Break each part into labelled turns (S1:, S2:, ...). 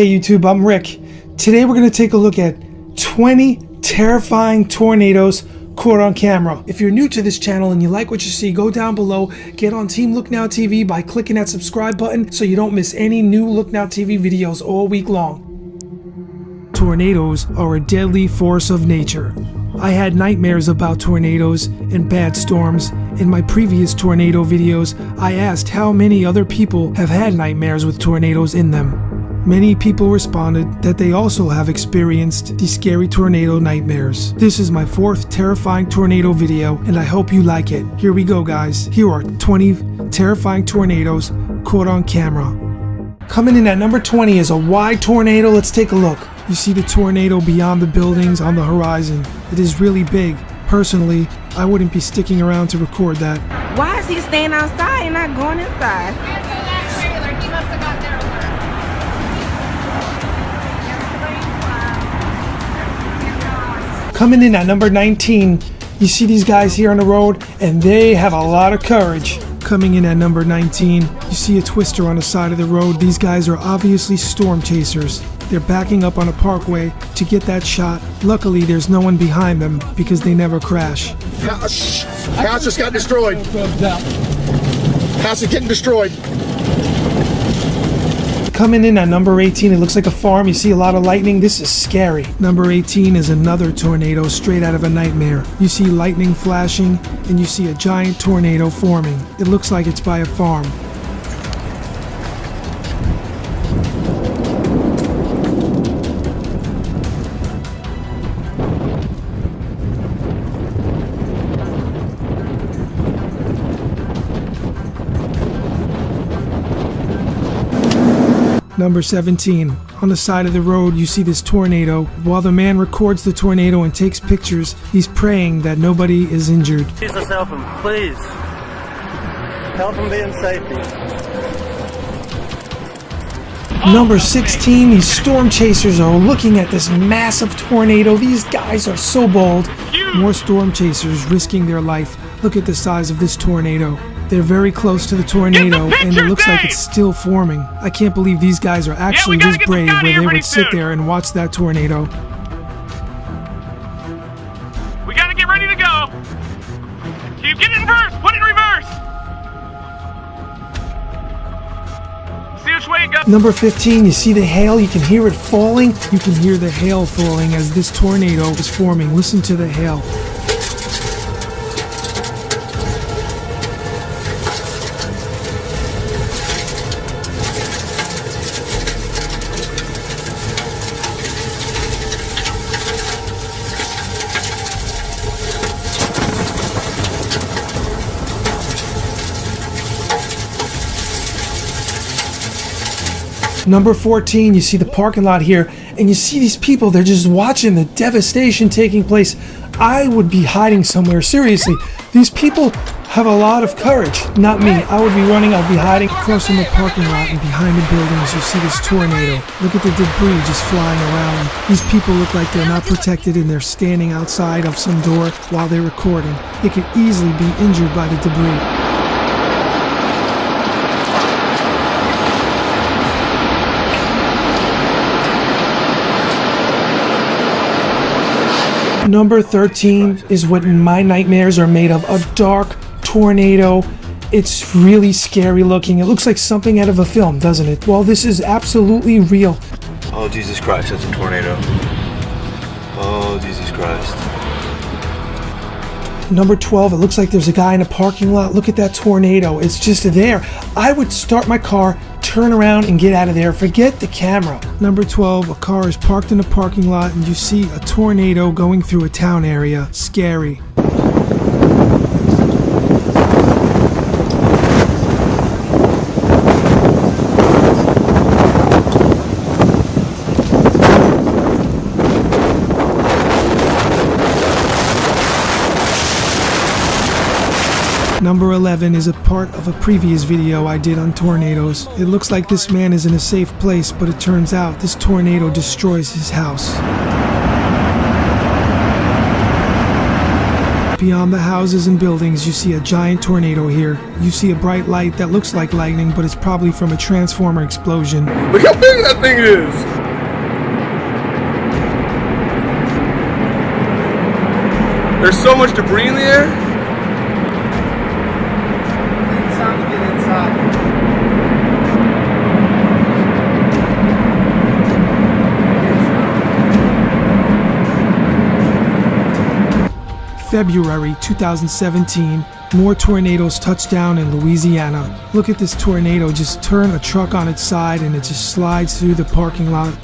S1: Hey YouTube, I'm Rick. Today we're going to take a look at 20 terrifying tornadoes caught on camera. If you're new to this channel and you like what you see, go down below, get on Team Look Now TV by clicking that subscribe button so you don't miss any new Look Now TV videos all week long. Tornadoes are a deadly force of nature. I had nightmares about tornadoes and bad storms. In my previous tornado videos, I asked how many other people have had nightmares with tornadoes in them. Many people responded that they also have experienced these scary tornado nightmares. This is my fourth terrifying tornado video, and I hope you like it. Here we go, guys. Here are 20 terrifying tornadoes caught on camera. Coming in at number 20 is a wide tornado. Let's take a look. You see the tornado beyond the buildings on the horizon. It is really big. Personally, I wouldn't be sticking around to record that.
S2: Why is he staying outside and not going inside?
S3: He must have got there alert.
S1: Coming in at number 19, you see these guys here on the road, and they have a lot of courage. Coming in at number 19, you see a twister on the side of the road. These guys are obviously storm chasers. They're backing up on a parkway to get that shot. Luckily, there's no one behind them because they never crash.
S4: House just got destroyed. House is getting destroyed.
S1: Coming in at number 18, it looks like a farm. You see a lot of lightning. This is scary. Number 18 is another tornado straight out of a nightmare. You see lightning flashing, and you see a giant tornado forming. It looks like it's by a farm. Number 17. On the side of the road, you see this tornado. While the man records the tornado and takes pictures, he's praying that nobody is injured.
S5: Jesus, help him, please. Help him be in safety.
S1: Number 16. These storm chasers are looking at this massive tornado. These guys are so bold. More storm chasers risking their life. Look at the size of this tornado. They're very close to the tornado, and it looks like it's still forming. I can't believe these guys are actually this brave where they would sit there and watch that tornado.
S6: We gotta get ready to go. Keep getting in reverse. Put it in reverse. See which way it goes.
S1: Number 15, you see the hail. You can hear it falling. You can hear the hail falling as this tornado is forming. Listen to the hail. Number 14, you see the parking lot here, and you see these people, they're just watching the devastation taking place. I would be hiding somewhere, seriously. These people have a lot of courage. Not me. I would be running, I'd be hiding. Across in the parking lot and behind the buildings, you see this tornado. Look at the debris just flying around. These people look like they're not protected and they're standing outside of some door while they're recording. They could easily be injured by the debris. Number 13 is what my nightmares are made of. A dark tornado. It's really scary looking. It looks like something out of a film, doesn't it? Well, this is absolutely real.
S7: Oh, Jesus Christ, that's a tornado. Oh, Jesus Christ.
S1: Number 12, it looks like there's a guy in a parking lot. Look at that tornado. It's just there. I would start my car, turn around, and get out of there. Forget the camera. Number 12, a car is parked in a parking lot, and you see a tornado going through a town area. Scary. Number 11 is a part of a previous video I did on tornadoes. It looks like this man is in a safe place, but it turns out this tornado destroys his house. Beyond the houses and buildings, you see a giant tornado here. You see a bright light that looks like lightning, but it's probably from a transformer explosion.
S4: Look how big that thing is!
S8: There's so much debris in the air.
S5: It's time to get inside.
S1: February 2017, more tornadoes touch down in Louisiana. Look at this tornado just turn a truck on its side and it just slides through the parking lot.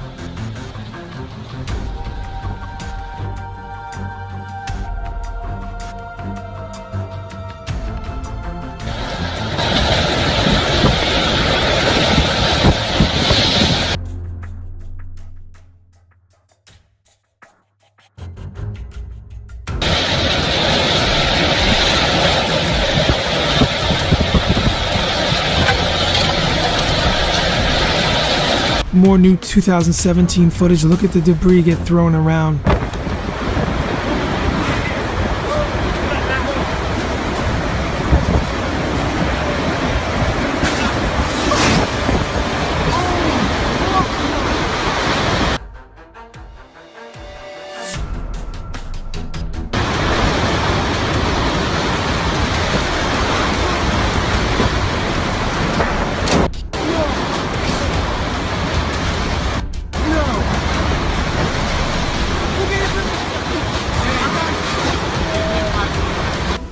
S1: More new 2017 footage. Look at the debris get thrown around.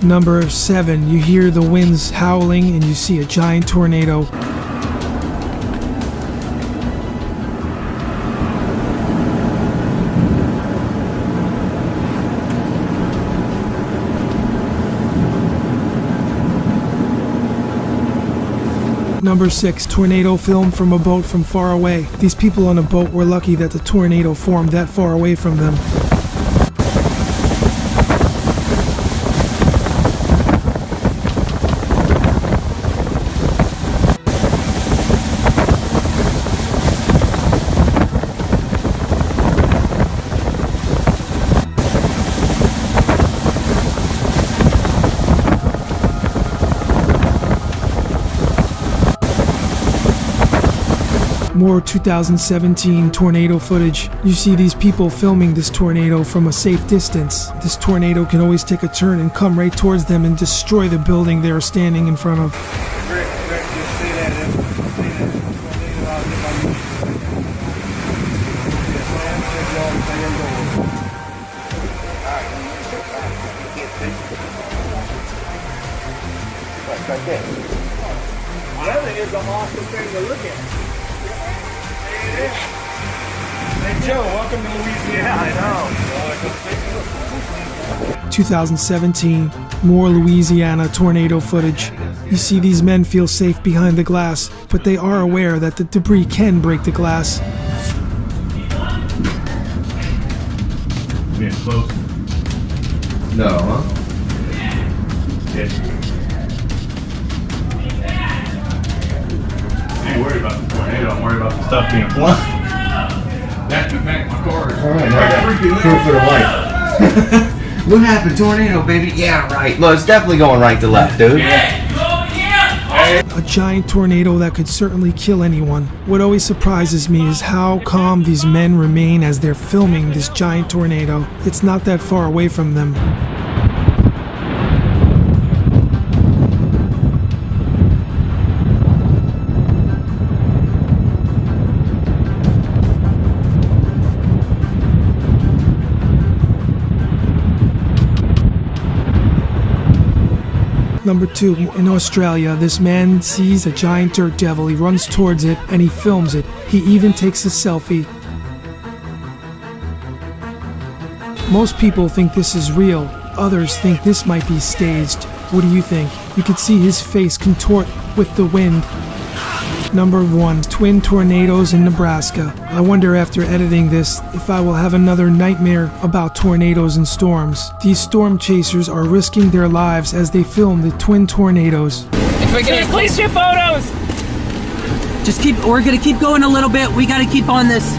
S1: Number 7, you hear the winds howling and you see a giant tornado. Number 6, tornado filmed from a boat from far away. These people on a boat were lucky that the tornado formed that far away from them. More 2017 tornado footage. You see these people filming this tornado from a safe distance. This tornado can always take a turn and come right towards them and destroy the building they are standing in front of.
S5: That is an awesome thing to look at. Hey Joe, welcome to Louisiana. I know.
S1: 2017, more Louisiana tornado footage. You see these men feel safe behind the glass, but they are aware that the debris can break the glass.
S6: Getting close.
S7: No, huh?
S6: Yeah. I ain't worried about the tornado. I'm worried about the stuff being flung. That in fact, my car is
S7: Proof for the life. What happened? Tornado, baby? Yeah, right. Well, it's definitely going right to left, dude.
S1: A giant tornado that could certainly kill anyone. What always surprises me is how calm these men remain as they're filming this giant tornado. It's not that far away from them. Number 2, in Australia, this man sees a giant dirt devil. He runs towards it and he films it. He even takes a selfie. Most people think this is real. Others think this might be staged. What do you think? You can see his face contort with the wind. Number 1, twin tornadoes in Nebraska. I wonder after editing this if I will have another nightmare about tornadoes and storms. These storm chasers are risking their lives as they film the twin tornadoes.
S3: If we can please your photos.
S9: We're gonna keep going a little bit. We gotta keep on this.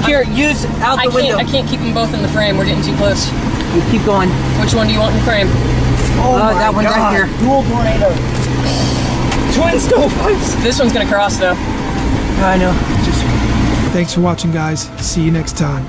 S9: Here, use out the window.
S3: I can't keep them both in the frame. We're getting too close.
S9: You keep going.
S3: Which one do you want in the frame?
S9: Oh, that one right here.
S5: Dual tornado.
S9: Twin stovepipes.
S3: This one's gonna cross though.
S9: I know.
S1: Thanks for watching, guys. See you next time.